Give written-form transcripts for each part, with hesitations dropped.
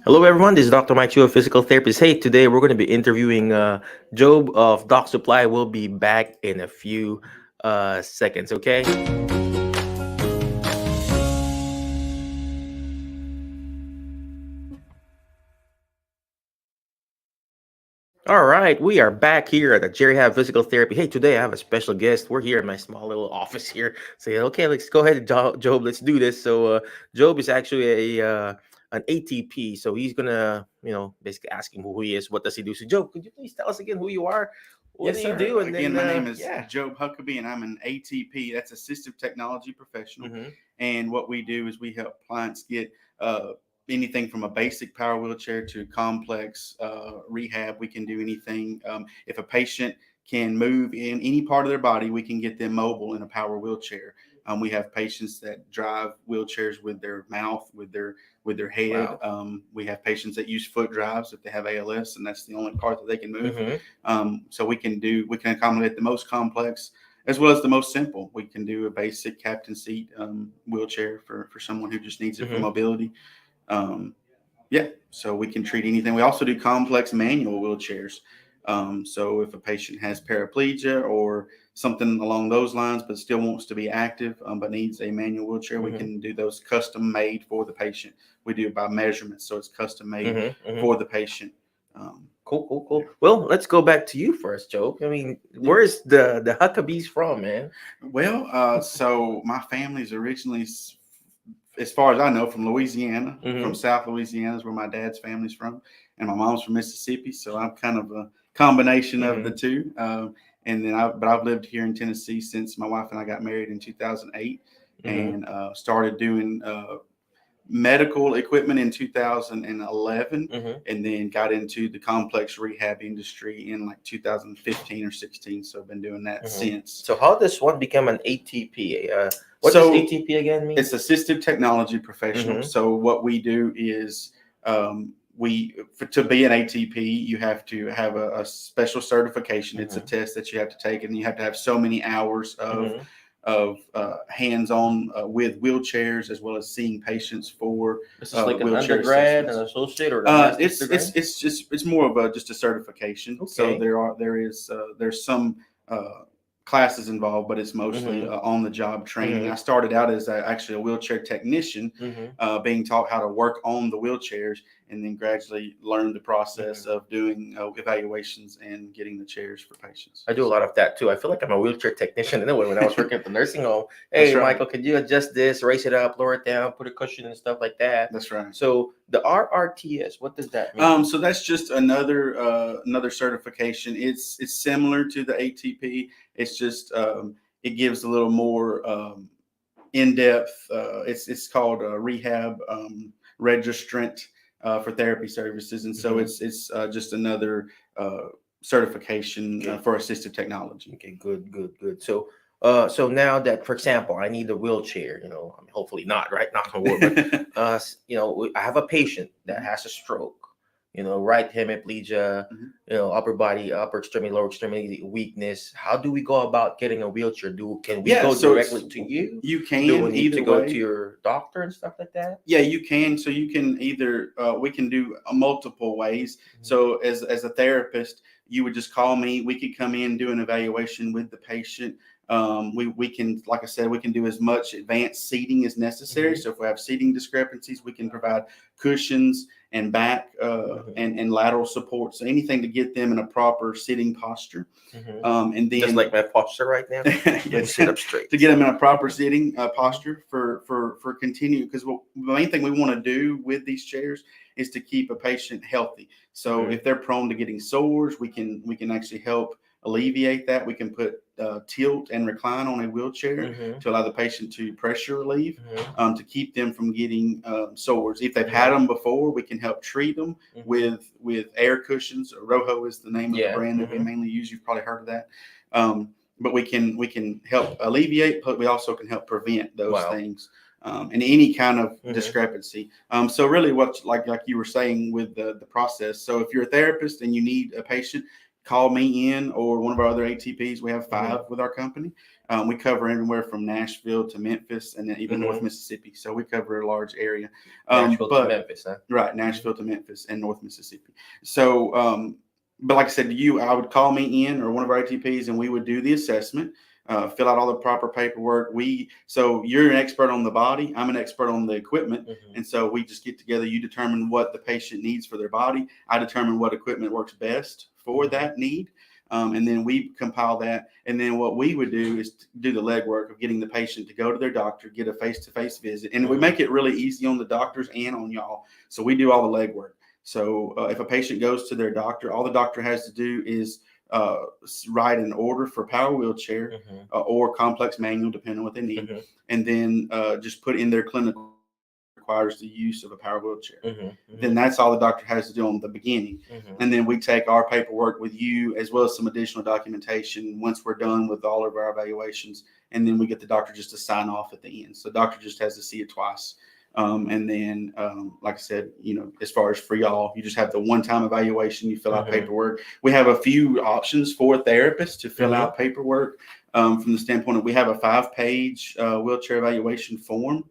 Hello, everyone. This is Dr. Mike Chu, a physical therapist. Hey, today we're going to be interviewing Job of Doc Supply. We'll be back in a few seconds, okay? All right, we are back here at the Rehab Physical Therapy. Hey, today I have a special guest. We're here in my small little office here. Say, okay, let's go ahead, Job. Let's do this. So, Job is actually a an ATP. So he's gonna, basically ask him who he is. What does he do? So, Job, could you please tell us again who you are? What Yes, do you sir. do? And Again, then, my name is yeah. Job Huckabee, and I'm an ATP. That's Assistive Technology Professional. Mm-hmm. And what we do is we help clients get anything from a basic power wheelchair to complex rehab. We can do anything. If a patient can move in any part of their body, we can get them mobile in a power wheelchair. We have patients that drive wheelchairs with their mouth, with their head. Wow. We have patients that use foot drives if they have ALS, and that's the only part that they can move. Mm-hmm. So we can accommodate the most complex as well as the most simple. We can do a basic captain seat wheelchair for someone who just needs it for Mm-hmm. mobility. Um, yeah, so we can treat anything. We also do complex manual wheelchairs. So if a patient has paraplegia or something along those lines, but still wants to be active, but needs a manual wheelchair, we Mm-hmm. can do those custom made for the patient. We do it by measurement, so it's custom made Mm-hmm. Mm-hmm. for the patient. Um, Cool, cool, yeah. cool. Well, let's go back to you first, Joe. I mean, Yeah. where's the Huckabees from, man? Well, so my family's originally, as far as I know, from Louisiana, from Mm-hmm. South Louisiana is where my dad's family's from, and my mom's from Mississippi. So I'm kind of a combination of the Mm-hmm. two. But I've lived here in Tennessee since my wife and I got married in 2008, Mm-hmm. and started doing medical equipment in 2011, Mm-hmm. and then got into the complex rehab industry in like 2015 or 16. So I've been doing that Mm-hmm. since. So how does one become an ATP? What does So ATP again mean? it's assistive technology professional. Mm-hmm. So what we do is to be an ATP, you have to have a special certification. It's a Mm-hmm. test that you have to take, and you have to have so many hours Mm-hmm. of hands-on with wheelchairs, as well as seeing patients for This is like an wheelchair undergrad, an assessments. associate, or a master's It's more of just a certification. So degree. there's some classes involved, but it's mostly Okay. on the job training. I Mm-hmm. started out as actually a wheelchair technician, Mm-hmm. being taught how to work on the wheelchairs, and then gradually learned the process Mm-hmm. of doing evaluations and getting the chairs for patients. I do a So lot of that too. I feel like I'm a wheelchair technician anyway. When I was working at the nursing home, that's hey right. Michael, could you adjust this, raise it up, lower it down, put a cushion and stuff like that? That's right. So the RRTS, what does that mean? So that's just another certification. It's similar to the ATP. It's just it gives a little more in depth. It's called a rehab registrant for therapy services, and so Mm-hmm. it's just another certification Okay. for assistive technology. Okay. Good. Good. Good. So, so now that, for example, I need a wheelchair. I mean, hopefully not, right? Knock on wood. But I have a patient that has a stroke. Right hemiplegia. Mhm. Upper body, upper extremity, lower extremity weakness. How do we go about getting a wheelchair? Can we Yeah, go so directly to you? you Do we can need to either go to way. your doctor and stuff like that? Yeah, you can. So you can either we can do multiple ways. Mhm. So as a therapist, you would just call me. We could come in, do an evaluation with the patient. We can, like I said, we can do as much advanced seating as necessary. Mhm. So if we have seating discrepancies, we can provide cushions and back Mhm. and lateral support. So anything to get them in a proper sitting posture. Mhm. And Just then like my posture right now. Let me yes, sit up straight. to get them in a proper sitting posture for continue, because the main thing we want to do with these chairs is to keep a patient healthy. So Mhm. if they're prone to getting sores, we can actually help alleviate that. We can put tilt and recline on a wheelchair Mhm. to allow the patient to pressure relieve, Mhm. to keep them from getting sores. If they've had Mhm. them before, we can help treat them Mhm. with air cushions. Rojo is the name of the Yeah. brand that we Mhm. mainly use. You've probably heard of that. But we can help alleviate, but we also can help prevent those Wow. things, and any kind of Mhm. discrepancy. So really, what like you were saying with the process. So if you're a therapist and you need a patient, call me in or one of our other ATPs. We have Mm-hmm. 5 with our company. We cover everywhere from Nashville to Memphis and then even Mm-hmm. North Mississippi. So we cover a large area. Nashville to But Memphis, huh? right, Mm-hmm. Nashville to Memphis and North Mississippi. So, but like I said to you, I would call me in or one of our ATPs, and we would do the assessment, fill out all the proper paperwork. So you're an expert on the body, I'm an expert on the equipment, Mm-hmm. and so we just get together. You determine what the patient needs for their body. I determine what equipment works best for Mm-hmm. that need. And then we compile that. And then what we would do is do the legwork of getting the patient to go to their doctor, get a face-to-face visit. And we Mm-hmm. make it really easy on the doctors and on y'all. So we do all the legwork. So if a patient goes to their doctor, all the doctor has to do is uh, write an order for power wheelchair Mm-hmm. or complex manual, depending on what they need, Mm-hmm. and then just put in their clinical requires the use of a power wheelchair. Mm-hmm. Then that's all the doctor has to do on the beginning. Mm-hmm. And then we take our paperwork with you as well as some additional documentation once we're done with all of our evaluations. And then we get the doctor just to sign off at the end. So the doctor just has to see it twice. And then, like I said, as far as for y'all, you just have the one-time evaluation. You fill out Mm-hmm. paperwork. We have a few options for therapists to fill Mm-hmm. out paperwork from the standpoint of we have a 5-page wheelchair evaluation form.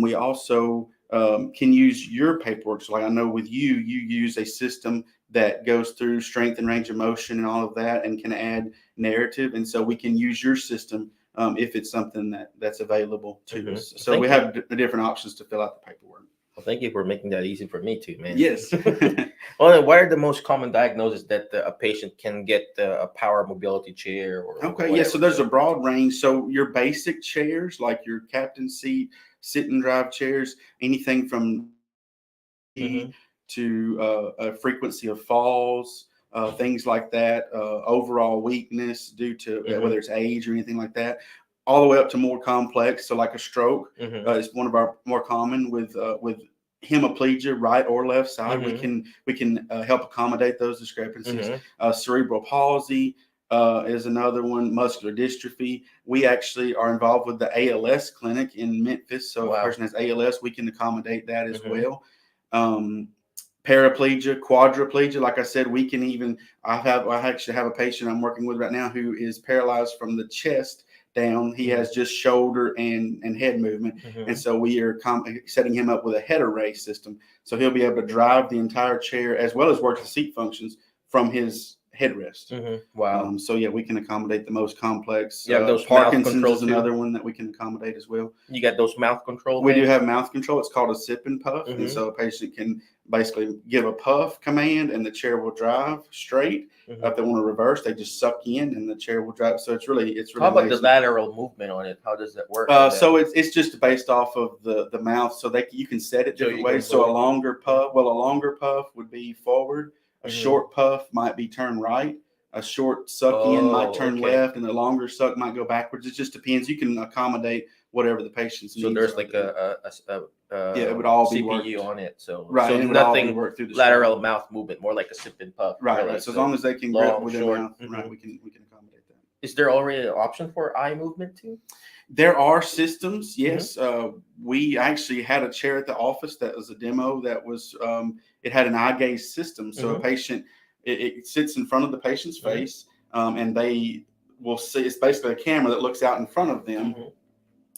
We also can use your paperwork. So, like I know with you, you use a system that goes through strength and range of motion and all of that, and can add narrative. And so we can use your system if it's something that's available to Mm-hmm. us. So Thank we you. have different options to fill out the paperwork. Well, thank you for making that easy for me too, man. Yes. Well, then what are the most common diagnoses that a patient can get a power mobility chair or Okay, yeah, so whatever? there's a So. broad range. So your basic chairs, like your captain seat, sit and drive chairs, anything from Mm-hmm. to a frequency of falls, things like that, overall weakness due to Mm-hmm. whether it's age or anything like that, all the way up to more complex. So like a stroke Mm-hmm. is one of our more common with hemiplegia, right or left side. We Mm-hmm. can help accommodate those discrepancies. Mm-hmm. Cerebral palsy. Is another one, muscular dystrophy. We actually are involved with the ALS clinic in Memphis. So if a Wow. person has ALS, we can accommodate that as Mm-hmm. well. Um, Paraplegia, quadriplegia. Like I said, we can even. I actually have a patient I'm working with right now who is paralyzed from the chest down. He Mm-hmm. has just shoulder and head movement, and Mm-hmm. so we are setting him up with a head array system. So he'll be able to drive the entire chair as well as work the seat functions from his headrest. Mm-hmm. Wow. So yeah, we can accommodate the most complex. You have those mouth Parkinson's control is too. another one that we can accommodate as well. You got those mouth control We do things. have mouth control. It's called a sip and puff, and Mm-hmm. so a patient can basically give a puff command, and the chair will drive straight. Mm-hmm. If they want to reverse, they just suck in, and the chair will drive. So it's How really about the amazing. lateral movement on it? How does that work with that? So it's just based off of the mouth. So you can set it So different you can ways. So a forward. longer puff, well, a longer puff would be forward. A Mm-hmm. short puff might be turn right. A short suck in might Oh, turn okay. left, and a longer suck might go backwards. It just depends. You can accommodate whatever the patient's So needs there's are like there. Yeah, it would all be CPU worked. on it. So Right, so and it would all be nothing worked through the lateral screen. mouth movement, more like a sip and puff, Right, really. right. So as long So as they can grip long, with their short. mouth, right, Mm-hmm. we can accommodate that. Is there already an option for eye movement too? There are systems, Mm-hmm. yes. We actually had a chair at the office that was a demo that was it had an eye gaze system. So a Mm-hmm. patient it sits in front of the patient's Mm-hmm. face, and they will see. It's basically a camera that looks out in front of them, Mm-hmm.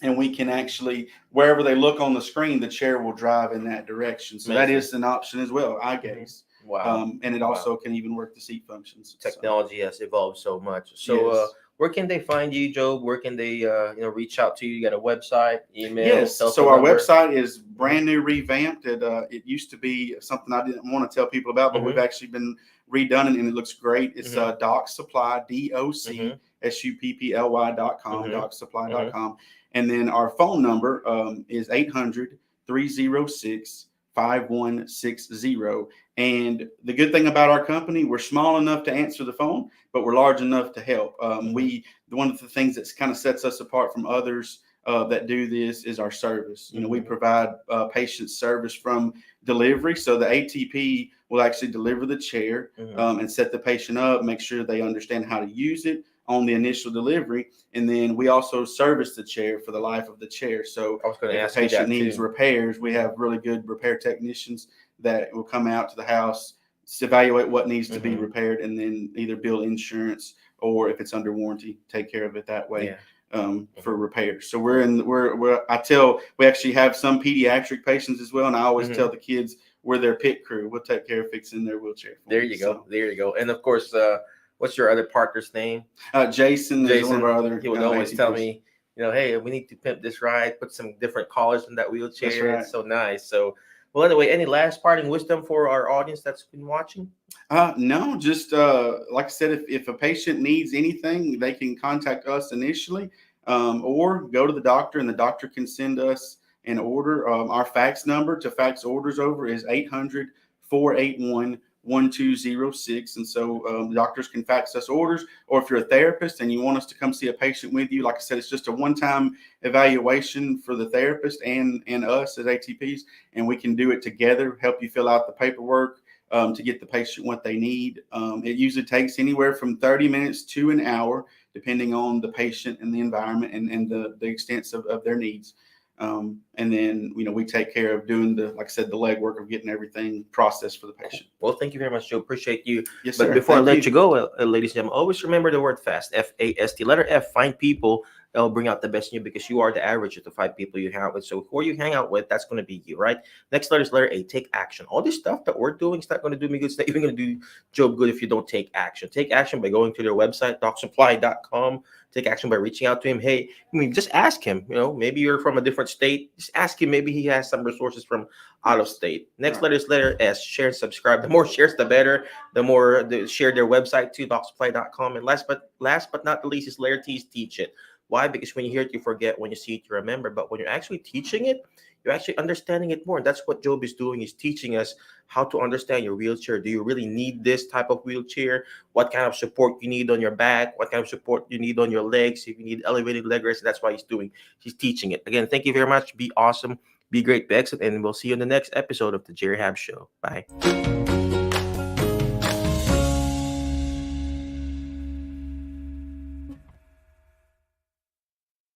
and we can actually wherever they look on the screen, the chair will drive in that direction. So that Amazing. is an option as well, eye Mm-hmm. gaze. Wow. And it Wow. also can even work the seat functions. So, Technology has evolved so much. So yes. where can they find you, Job? Where can they reach out to you? You got a website, email, Yes. So telephone our number? website is brand new, revamped. It used to be something I didn't want to tell people about, but we've Mm-hmm. actually been redone and it looks great. It's Mm-hmm. Doc Supply, Mm-hmm. DOCSUPPLY.com, Mm-hmm. Mm-hmm. DocSupply.com. And then our phone number is 800-306-5160. And the good thing about our company, we're small enough to answer the phone, but we're large enough to help. One of the things that kind of sets us apart from others that do this is our service. We provide patient service from delivery. So the ATP will actually deliver the chair Mm-hmm. and set the patient up, make sure they understand how to use it on the initial delivery. And then we also service the chair for the life of the chair. So I was going to if a ask you patient that needs too. repairs, we have really good repair technicians that will come out to the house, evaluate what needs to be Mm-hmm. repaired, and then either bill insurance, or if it's under warranty, take care of it that way. Yeah. For Mm-hmm. repairs. So we're I tell, we actually have some pediatric patients as well, and I always Mm-hmm. tell the kids we're their pit crew. We'll take care of fixing their wheelchair for There them. you go. So There you go. And of course, what's your other partner's name? Jason is one of Jason. our other He would always tell ATPs. me, hey, we need to pimp this ride, put some different colors in that That's wheelchair. right. It's so nice. So, well, anyway, any last parting wisdom for our audience that's been watching? No, just like I said, if a patient needs anything, they can contact us initially, or go to the doctor, and the doctor can send us an order. Our fax number to fax orders over is 800-481-1206. And so doctors can fax us orders, or if you're a therapist and you want us to come see a patient with you, like I said, it's just a one-time evaluation for the therapist and us as ATPs, and we can do it together, help you fill out the paperwork to get the patient what they need. It usually takes anywhere from 30 minutes to an hour, depending on the patient and the environment, and the extent of their needs. And then, we take care of doing like I said, the legwork of getting everything processed for the Cool. patient. Well, thank you very much, Joe. Appreciate you. Yes, But sir. before I Thank let you. you go, ladies and gentlemen, always remember the word fast. FAST. Letter F. Find people that will bring out the best in you, because you are the average of the 5 people you hang out with. So who you hang out with, that's going to be you, right? Next letter is letter A. Take action. All this stuff that we're doing is not going to do me good. It's not even going to do Joe good if you don't take action. Take action by going to their website, docsupply.com. Take action by reaching out to him. Hey, just ask him. Maybe you're from a different state. Just ask him. Maybe he has some resources from out of state. Next Right. letter is letter S. Share and subscribe. The more shares, the better. The more they share their website to docsupply.com. And last but not the least is letter T. Is teach it. Why? Because when you hear it, you forget. When you see it, you remember. But when you're actually teaching it, you're actually understanding it more. And that's what Job is doing. He's teaching us how to understand your wheelchair. Do you really need this type of wheelchair? What kind of support you need on your back? What kind of support you need on your legs? If you need elevated leg rest, that's why he's doing. He's teaching it. Again, thank you very much. Be awesome. Be great, be excellent. And we'll see you in the next episode of the Jerry Hab Show. Bye.